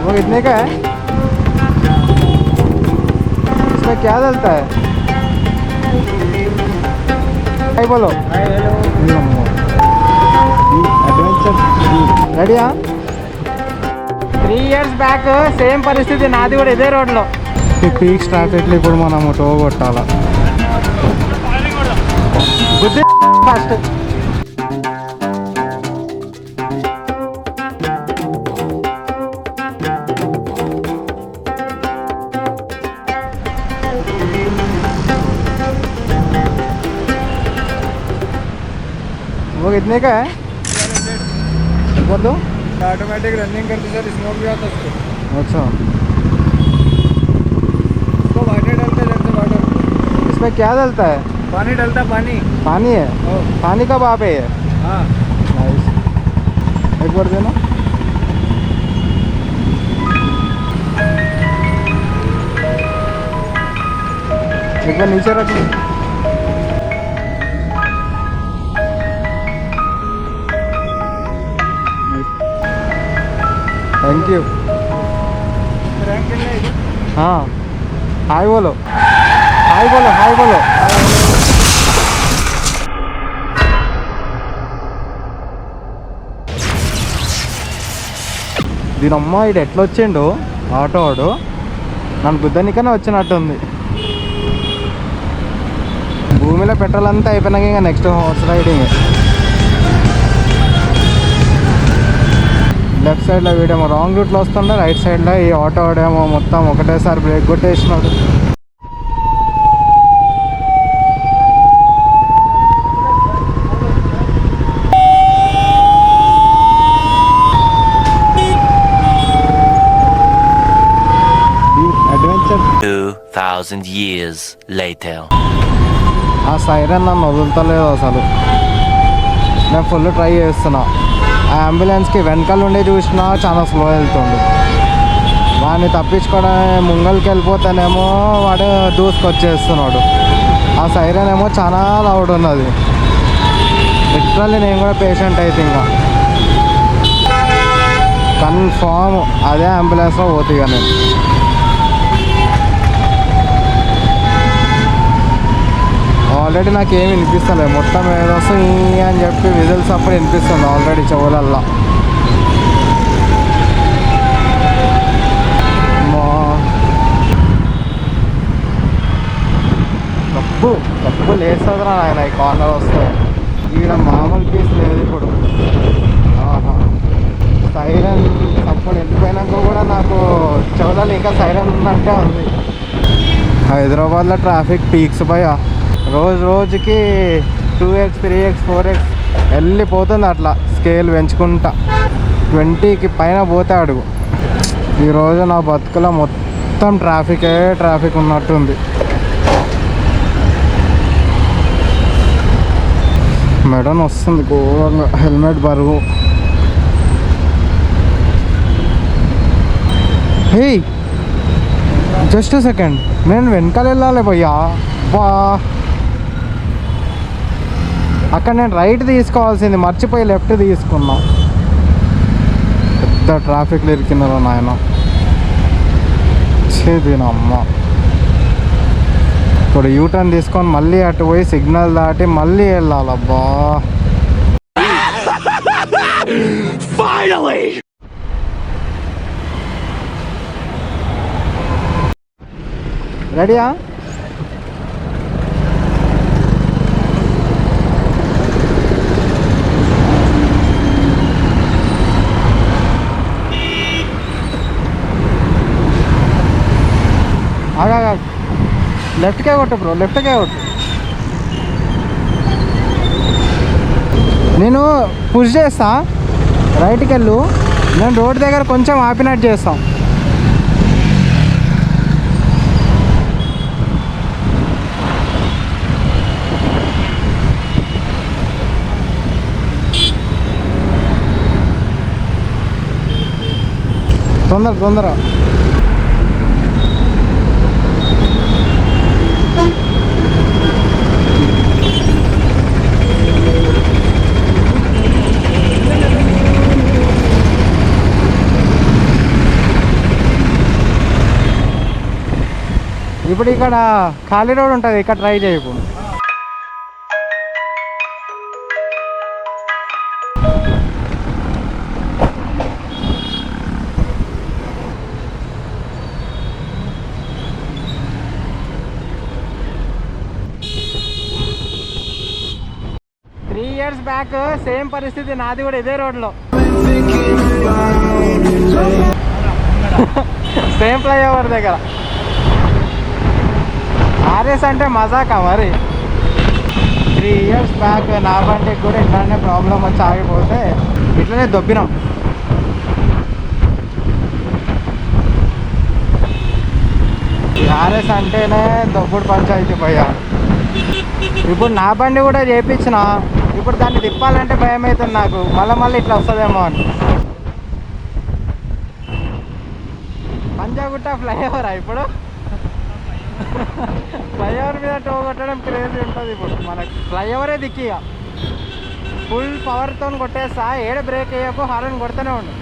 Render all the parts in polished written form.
वो कितने का है? इसमें क्या डलता है? हाय बोलो। Hi hello. अड्वेंचर रेडिया 3 years బ్యాక్ సేమ్ పరిస్థితి నాది కూడా ఇదే రోడ్లో. ఈ పీక్స్ ట్రాఫిక్లో ఇప్పుడు మనం టో కొట్టాలా బుద్ధి ఫస్ట్. वो कितने का है? बोल दो। ऑटोमेटिक रनिंग करते सर स्मोक भी आता है। अच्छा, इसको वाटर डलता है, जैसे वाटर इसमें क्या डलता है? पानी डलता, पानी पानी है। पानी कब आप है? हाँ नाइस, एक बार देना। एक बार नीचे रख लो। Thank you. हाँ, हाय बोलो, हाय बोलो, हाय बोलो। దీనమ్మ ఇటు ఎట్లా వచ్చిండు ఆటో వాడు, నన్ను గుద్దనికనే వచ్చినట్టుంది. భూమిలో పెట్రోల్ అంతా అయిపోయినాక ఇంకా నెక్స్ట్ హార్స్ రైడింగ్. లెఫ్ట్ సైడ్లో వీడేమో రాంగ్ రూట్లో వస్తుండే, రైట్ సైడ్లో ఈ ఆటో వాడేమో మొత్తం ఒకటేసారి బ్రేక్ కొట్టేసినాడు. Adventure 2000 years later. ఆ సైరన్ నన్ను వదులుతలేదు అసలు. నేను ఫుల్ ట్రై చేస్తున్నా. ఆ అంబులెన్స్కి వెనకాల ఉండి చూసినా చాలా స్లో వెళ్తుండు. వాడిని తప్పించుకోవడానికి ముంగల్కి వెళ్ళిపోతేనేమో వాడు దూసుకొచ్చేస్తున్నాడు. ఆ సైరన్ ఏమో చాలా లౌడ్ ఉన్నది. లిటరల్లీ నేను కూడా పేషెంట్ అయితే ఇంకా కన్ఫామ్ అదే అంబులెన్స్లో పోతుందిగా నేను. ఆల్రెడీ నాకు ఏమి వినిపిస్తలేదు, మొత్తం ఏదో వస్తుంది అని చెప్పి విజిల్స్ అప్పుడు వినిపిస్తుంది ఆల్రెడీ చెవులల్లా. కప్పు లేస్తుందిరా ఆయన ఈ కార్నర్ వస్తే. ఈడ మామూలు పీస్ లేదు ఇప్పుడు. సైరన్ అప్పుడు వెళ్ళిపోయినాక కూడా నాకు చెవులలో ఇంకా సైరన్ ఉన్నట్టే ఉంది. హైదరాబాద్లో ట్రాఫిక్ పీక్స్ పై రోజు రోజుకి 2x 3x 4x వెళ్ళిపోతుంది అట్లా స్కేల్ పెంచుకుంటా. 20కి పైన పోతే అడుగు. ఈరోజు నా బతుకులో మొత్తం ట్రాఫిక్ ఉన్నట్టుంది. మెడన్ వస్తుంది ఘోరంగా, హెల్మెట్ బరువు. హే జస్ట్ సెకండ్, నేను వెనకాల వెళ్ళాలి భయ్యా. బా అక్కడ నేను రైట్ తీసుకోవాల్సింది మర్చిపోయి లెఫ్ట్ తీసుకున్నా. పెద్ద ట్రాఫిక్లో ఇరికినారు నాయన. దీనమ్మ ఇప్పుడు యూటర్న్ తీసుకొని మళ్ళీ అటు పోయి సిగ్నల్ దాటి మళ్ళీ వెళ్ళాలబ్బా. రెడీయా? ఆగా లెఫ్ట్కే కొట్టు బ్రో, లెఫ్ట్కే కొట్టు. నేను పుష్ చేస్తా, రైట్కి వెళ్ళు. నేను రోడ్ దగ్గర కొంచెం ఆపినట్టు చేస్తాం. తొందర ఇప్పుడు ఇక్కడ ఖాళీ రోడ్ ఉంటుంది, ఇక్కడ ట్రై చేయకు. ఇయర్స్ బ్యాక్ సేమ్ పరిస్థితి నాది కూడా ఇదే రోడ్లో, సేమ్ ఫ్లైఓవర్ దగ్గర. ఆర్ఎస్ అంటే మజాకా మరి. 3 ఇయర్స్ బ్యాక్ నా బండికి కూడా ఇట్లానే ప్రాబ్లం వచ్చి ఆగిపోతే ఇట్లనే దొబ్బినాం. ఆర్ఎస్ అంటేనే దొబ్బుడు పంచాయతీ పోయా. ఇప్పుడు నా బండి కూడా చేయించిన, ఇప్పుడు దాన్ని తిప్పాలంటే భయం అవుతుంది నాకు, మళ్ళీ ఇట్లా వస్తుందేమో అని. పంజాగుట్ట ఫ్లైఓవరా ఇప్పుడు? ఫ్లైఓవర్ మీద టో కొట్టడం క్రేజీ ఉంటుంది ఇప్పుడు మనకి. ఫ్లైఓవరే దిక్కిగా ఫుల్ పవర్తో కొట్టేస్తా, ఏడ బ్రేక్ వేయకు, హారన్ కొడుతూనే ఉండు.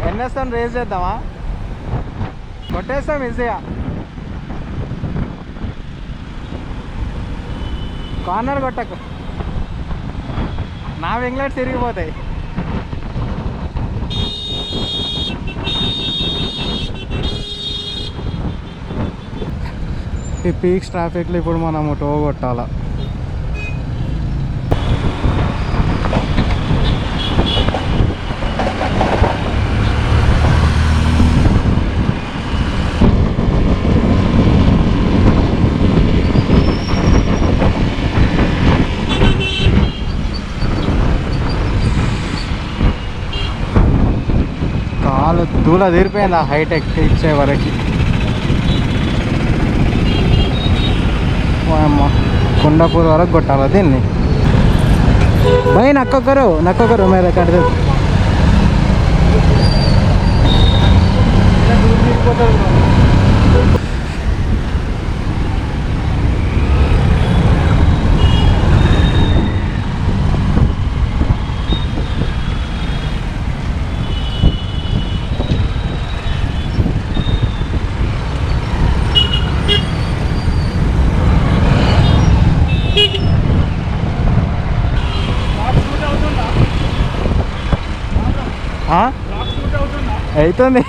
ఎన్ఎస్ఎన్ రేస్ చేద్దామా? కొట్టేస్తాం ఈజీగా. కార్నర్ కొట్టకు, నా వింగ్లెట్స్ తిరిగిపోతాయి. ఈ పీక్స్ ట్రాఫిక్లో ఇప్పుడు మనము టో కొట్టాల. దూల తీరిపోయింది ఆ హైటెక్ ఇచ్చే వరకు. అమ్మ కొండాపూర్ వరకు కొట్టాలా దీన్ని? భయ్ నక్కొక్కరు మేరే కడితే అవుతుంది.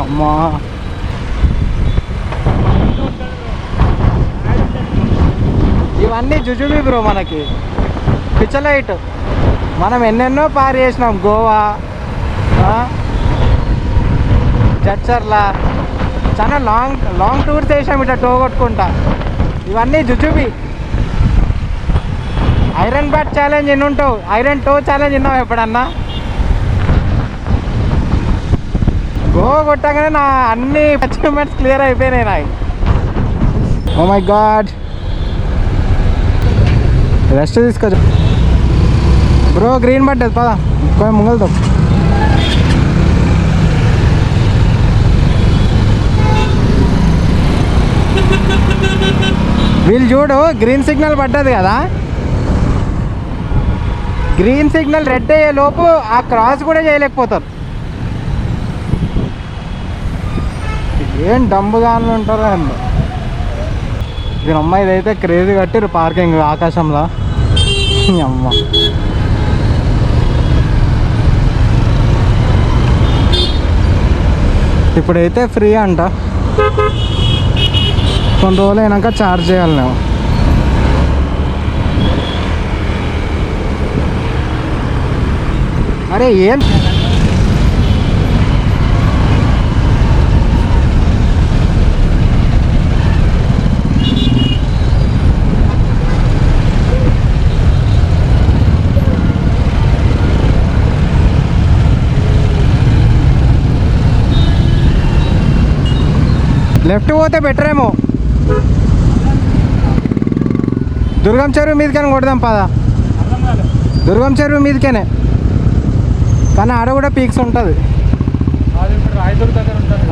అమ్మా ఇవన్నీ జుజుబి బ్రో, మనకి పిచ్చలైట్. మనం ఎన్నెన్నో పార్ చేసినాం, గోవా, జడ్చర్ల, చాలా లాంగ్ టూర్స్ వేసాం ఇట్లా టో కొట్టుకుంటా. ఇవన్నీ జుజుబి. ఐరన్ బ్యాట్ ఛాలెంజ్ ఎన్ని ఉంటావు, ఐరన్ టో ఛాలెంజ్ విన్నావు ఎప్పుడన్నా? గోవా కొట్టగానే నా అన్ని అచీవ్మెంట్స్ క్లియర్ అయిపోయినాయి నాయి. ఓ మై గాడ్, రెస్ట్ తీసుకో బ్రో. గ్రీన్ పడ్డది, పదా కొంచెం ముంగలుతో. వీళ్ళు చూడు, గ్రీన్ సిగ్నల్ పడ్డది కదా, గ్రీన్ సిగ్నల్ రెడ్ అయ్యే లోపు ఆ క్రాస్ కూడా చేయలేకపోతారు. ఏం డంబుగానే ఉంటారో అండి. దీని అమ్మ ఇదైతే క్రేజీ కట్టిరు పార్కింగ్ ఆకాశంలో. అమ్మ ఇప్పుడైతే ఫ్రీ అంట, కొన్ని రోజులు అయినాక ఛార్జ్ చేయాలి నేను. అరే ఏం లెఫ్ట్ పోతే బెటర్ ఏమో. దుర్గం చెరువు మీదకని కొడదాం పదా. దుర్గం చెరువు మీదకేనే, కానీ ఆడ కూడా పీక్స్ ఉంటుంది. రాయదుర్గ్ దగ్గర ఉంటుంది.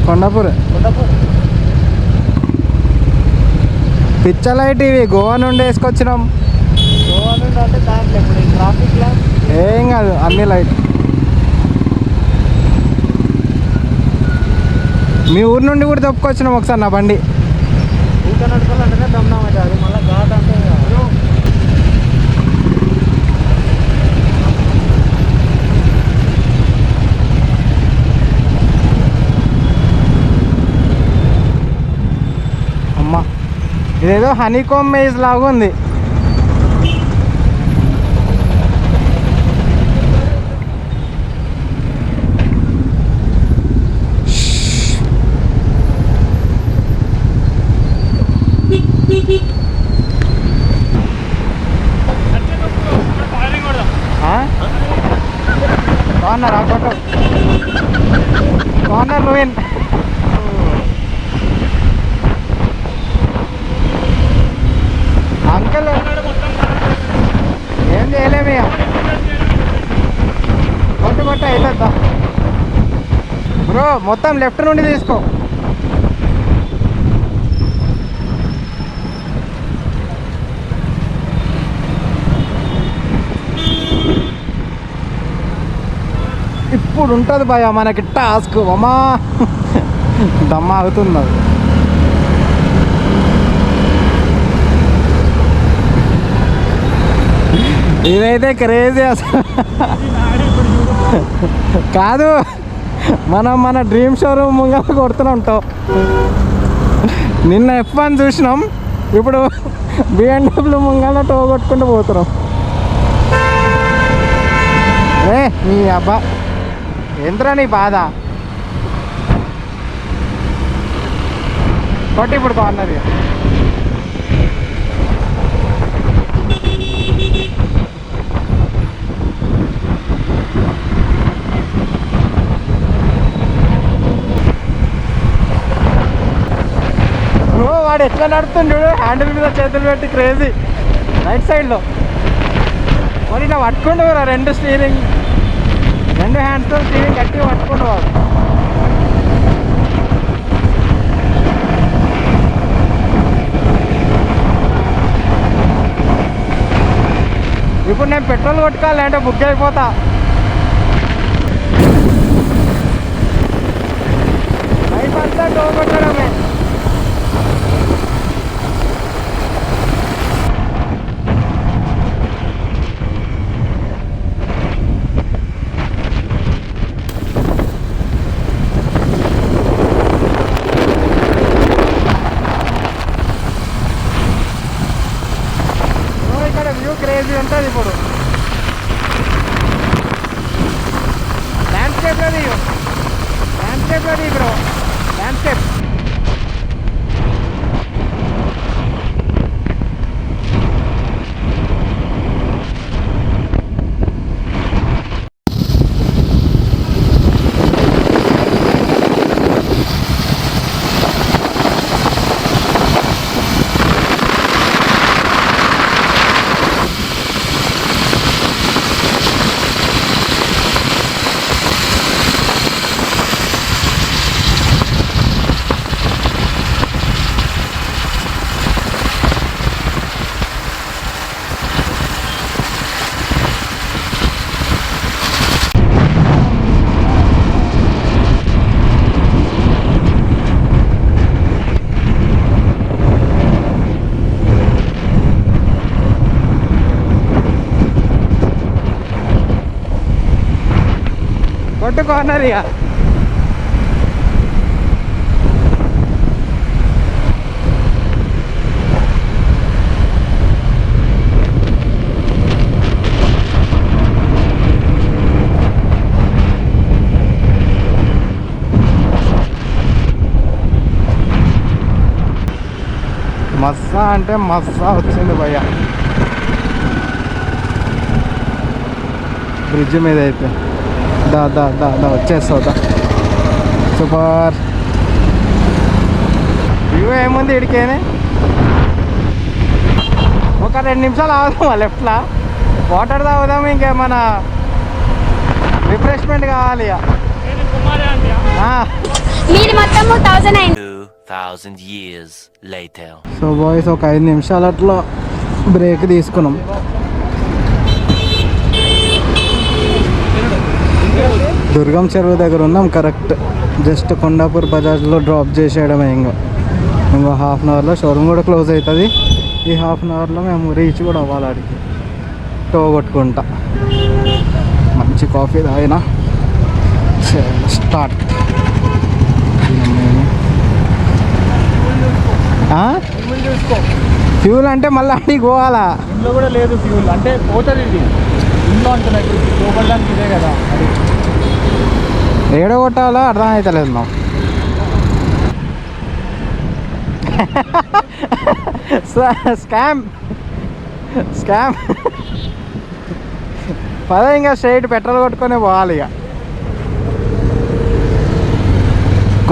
కొండాపూర్. పిచ్చలైట్ ఇవి గోవా నుండి వేసుకొచ్చినాం. గోవా నుండి అంటే దాంట్లో ఇప్పుడు ట్రాఫిక్ లా ఏం కాదు, అన్ని లైట్. మీ ఊరు నుండి కూడా తప్పుకొచ్చినాం ఒకసారి నా బండి. ఊట నడపాలంటేనే దమ్నామంటే అది మళ్ళీ ఘాట్ అంటే అమ్మా ఇదేదో హనీకోమ్ మేజ్ లాగా ఉంది. కార్నర్ కొట్టు, కార్నర్ రూయిన్. అంకల్ ఏం చేయలేము ఇక. కొట్టు కొట్టు అవుతుందా బ్రో? మొత్తం లెఫ్ట్ నుండి తీసుకో. ఇప్పుడు ఉంటుంది భయ మనకి టాస్క్. అమ్మా దమ్మ అవుతుంది. ఇదైతే క్రేజీ అసలు. కాదు, మనం మన డ్రీమ్ షోరూమ్ ముంగల కొడుతూనే ఉంటాం. నిన్న F1 చూసినాం, ఇప్పుడు BMW ముంగల టో కొట్టుకుంటూ పోతున్నాం. నీ అబ్బా ఏంద్రా నీ బాధ? కొట్టి ఇప్పుడు కార్నర్. వాడు ఎట్లా నడుతుంది చూడు, హ్యాండిల్ మీద చేతులు పెట్టి క్రేజీ. రైట్ సైడ్లో మరి ఇలా పట్టుకుంటూ రెండు హ్యాండ్స్తో స్టీరింగ్ గట్టిగా పట్టుకుంటూ వాడు. ఇప్పుడు నేను పెట్రోల్ కొట్టుకోవాలి అంటే బుక్ అయిపోతా. లైఫ్ అంతా టో కొట్టడమే. క్రేజీ ఉంటుంది ఇప్పుడు. ల్యాండ్స్కేప్లో దిగు, ల్యాండ్స్కేప్లో దిగు బ్రో, ల్యాండ్స్కేప్. కొట్టు కార్నర్ ఇక. మస్సా అంటే మస్సా వచ్చింది భయ్య. బ్రిడ్జ్ మీద అయితే దా దా దా దా వచ్చేస్తా. సూపర్ వ్యూ ఏముంది ఇడికేనే. ఒక 2 నిమిషాలు ఆగుదామా లెఫ్ట్లో, వాటర్ తాగుదాము, ఇంకేమన్నా రిఫ్రెష్మెంట్ కావాలి ఇక. ఆ. మీరు మొత్తము 1000 అయింది. 2000 years later. సో బాయ్స్ ఒక 5 నిమిషాలు అట్లా బ్రేక్ తీసుకున్నాం. దుర్గం చెరువు దగ్గర ఉన్నాం కరెక్ట్. జస్ట్ కొండాపూర్ బజాజ్లో డ్రాప్ చేసేయడమే. ఇంకో హాఫ్ అన్ అవర్లో షోరూమ్ కూడా క్లోజ్ అవుతుంది. ఈ హాఫ్ అన్ అవర్లో మేము రీచ్ కూడా అవ్వాలి అడిగి టో కొట్టుకుంటా. మంచి కాఫీ తాగినా స్టార్ట్. ఫ్యూల్ అంటే మళ్ళీ అడిగి పోవాలా? ఇంట్లో కూడా లేదు ఫ్యూల్, అంటే పోతుంది ఇది ఇంట్లో అంటున్నట్టు లోపలడానికి ఇదే కదా. ఏడో కొట్టాలో అర్థం అవుతలేదు మాకు. Scam scam. పదే ఇంకా స్ట్రైట్ పెట్రోల్ కొట్టుకొని పోవాలి ఇక.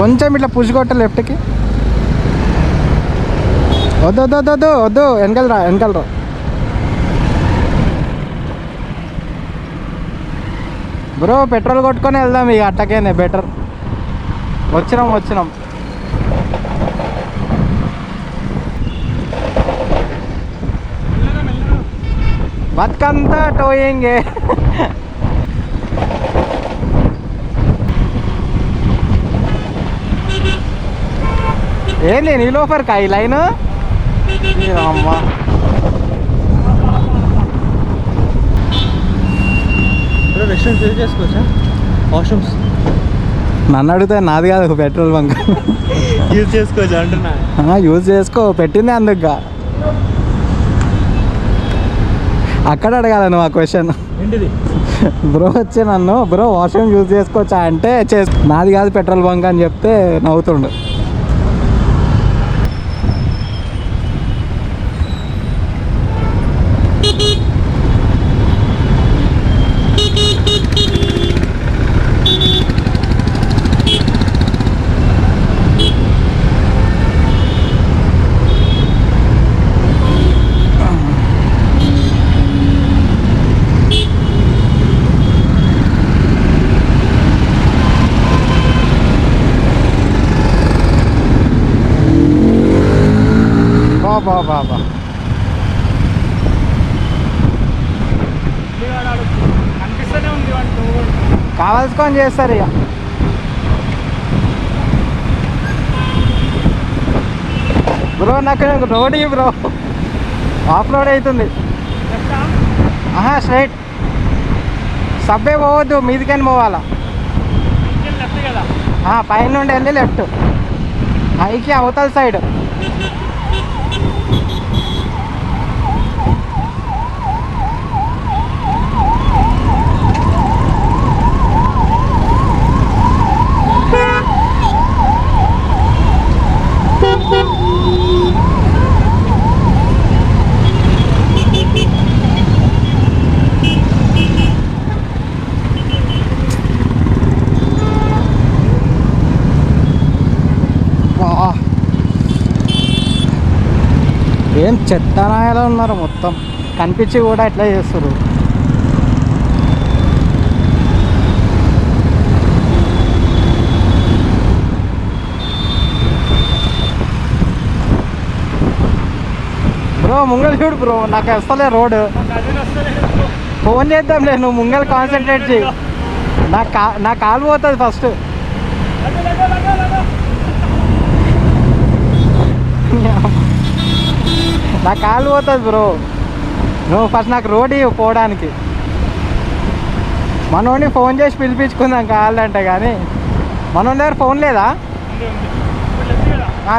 కొంచెం ఇట్లా పుష్ కొట్ట లెఫ్ట్కి. వద్దు వద్దు వద్దు వద్దు వద్దు, వెనకాలరా. బ్రో పెట్రోల్ కొట్టుకొని వెళ్దాం ఇక, అట్టకేనే బెటర్. వచ్చినాం. బతుకంతా టోయింగే. ఏంది నీ లోఫర్ కా ఈ లైన్? అమ్మా రెస్టారెంట్ యూజ్ చేసుకోవచ్చా? వాష్రూమ్స్ నన్ను అడిగితే నాది కాదు పెట్రోల్ బంక్. యూజ్ చేసుకోవచ్చు అంటున్నా. యూజ్ చేసుకో, పెట్టింది అందుకుగా. అక్కడ అడగాల నువ్వు ఆ క్వశ్చన్. ఏంటిది బ్రో వచ్చి నన్ను బ్రో వాష్రూమ్ యూజ్ చేసుకోవచ్చా అంటే నాది కాదు పెట్రోల్ బంక్ అని చెప్తే నవ్వుతుండు. బాబా అనిపిస్తూనే ఉంది అంటూ కావాల్సుకొని చేస్తారు ఇక. బ్రో నాకు రోడ్ బ్రో ఆఫ్ రోడ్ అవుతుంది. స్ట్రైట్ సబ్బే పోవద్దు, మీదికని పోవాలా. పైన నుండి వెళ్ళి లెఫ్ట్ హైకి అవతల సైడ్. ఏం చెత్తనాయాలో ఉన్నారు మొత్తం, కనిపించి కూడా ఎట్లా చేస్తారు. బ్రో ముంగల్ చూడు బ్రో, నాకు వస్తలే రోడ్. ఫోన్ చేద్దాంలే, నువ్వు ముంగల్ కాన్సన్ట్రేట్ చేయి. నా కాలు పోతుంది ఫస్ట్. నా కాలు పోతుంది బ్రో, నువ్వు ఫస్ట్ నాకు రోడ్ ఇవ్వు పోవడానికి. మనోడిని ఫోన్ చేసి పిలిపించుకుందాం కావాలంటే, కానీ మనోడి దగ్గర ఫోన్ లేదా?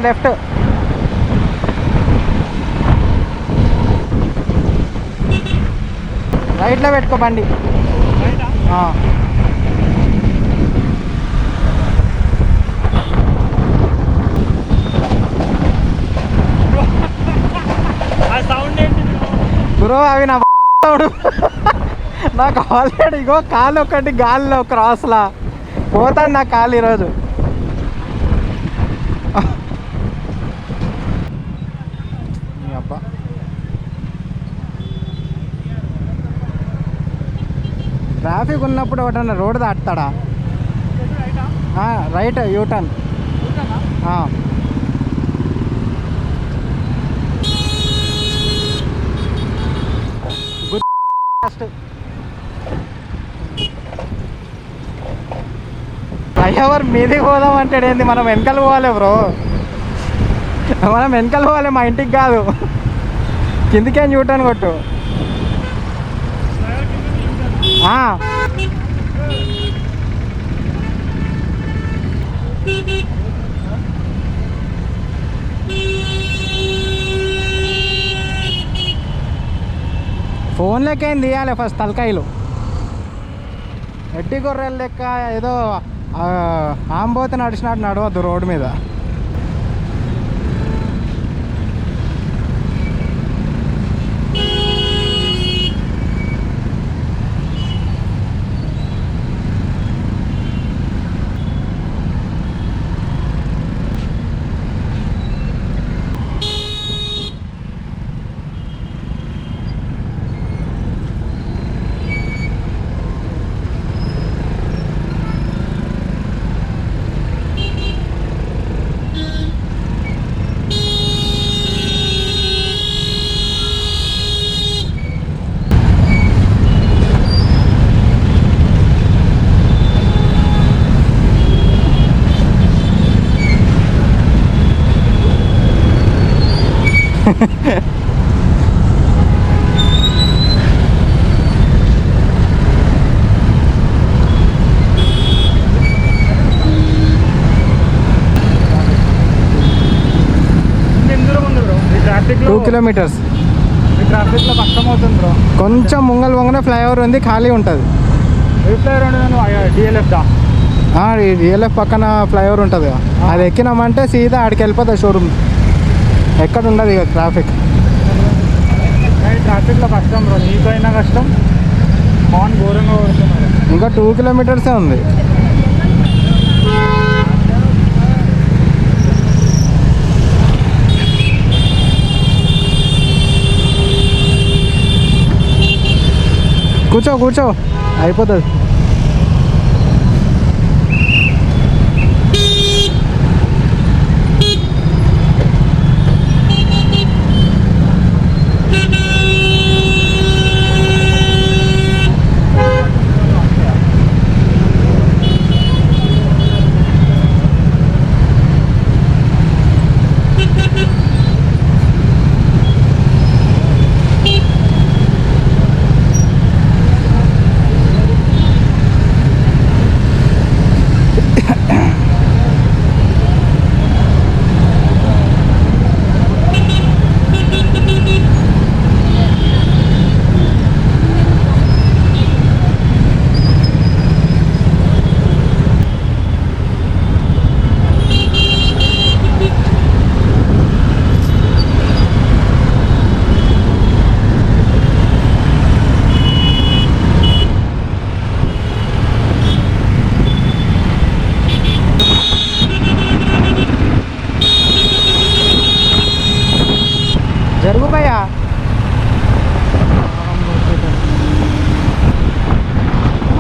లెఫ్ట్. రైట్లో పెట్టుకో బండి. బ్రో అవి నా నాకు ఆల్రెడీ ఇగో కాలు ఒకటి గాలిలో క్రాస్లా పోతాను నా కాలు ఈరోజు. అబ్బా ట్రాఫిక్ ఉన్నప్పుడు ఒకటన్నా రోడ్డు దాటుతాడా? Right U turn. ఫ్లైఓవర్ మీదికి పోదాం అంటాడు ఏంది? మనం వెనకాల పోవాలి బ్రో, మనం వెనకాల పోవాలి, మా ఇంటికి కాదు. కిందికేం యూటర్న్ కొట్టు. ఫోన్లోకి ఏం తీయాలి ఫస్ట్ తలకాయలు. ఎడ్డి గొర్రెల లెక్క ఏదో ఆంబోతే నడిచినట్టు నడవద్దు రోడ్డు మీద. ట్రాఫిక్లో 2 kilometers. ట్రాఫిక్లో కష్టం అవుతుంది బ్రో. కొంచెం ముంగల్ వంగనే ఫ్లైఓవర్ ఉంది, ఖాళీ ఉంటుంది. ఏ ఫ్లైఓవర్ ఉండదు? డిఎల్ఎఫ్ దా. డిఎల్ఎఫ్ పక్కన ఫ్లైఓవర్ ఉంటుంది కదా, అది ఎక్కినామంటే సీదా ఆడికి వెళ్ళిపోతుంది షోరూమ్. ఎక్కడ ఉండదు ఇక ట్రాఫిక్. ట్రాఫిక్లో కష్టం బ్రో, నీకైనా కష్టం. హార్న్ ఘోరంగా పడుతున్నారు. ఇంకా 2 kilometers ఉంది. కూర్చో కూర్చో, అయిపోతుంది. జరుగు భయ్యా.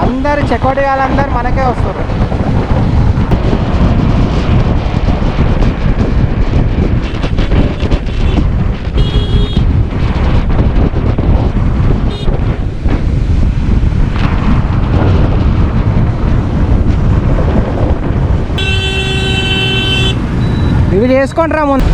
అందరు చెక్అవుట్ చేయాలందరు మనకే వస్తారు. ఇవి చేసుకుంటారా ముందు.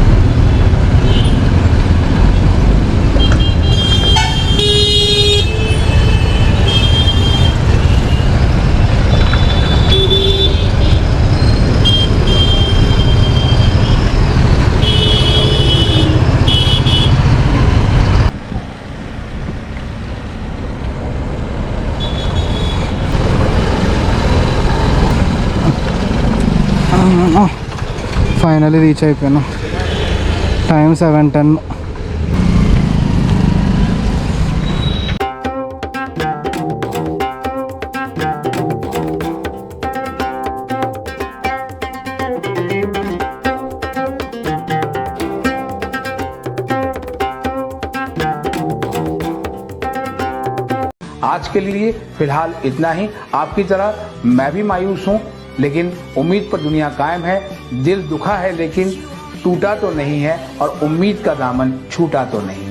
ఫైనల్లీ రీచ్ అయిపోయాను. టైం 7:10. आज के लिए फिलहाल इतना ही। आपकी तरह मैं भी मायूस हूँ, लेकिन उम्मीद पर दुनिया कायम है। दिल दुखा है लेकिन टूटा तो नहीं है, और उम्मीद का दामन छूटा तो नहीं।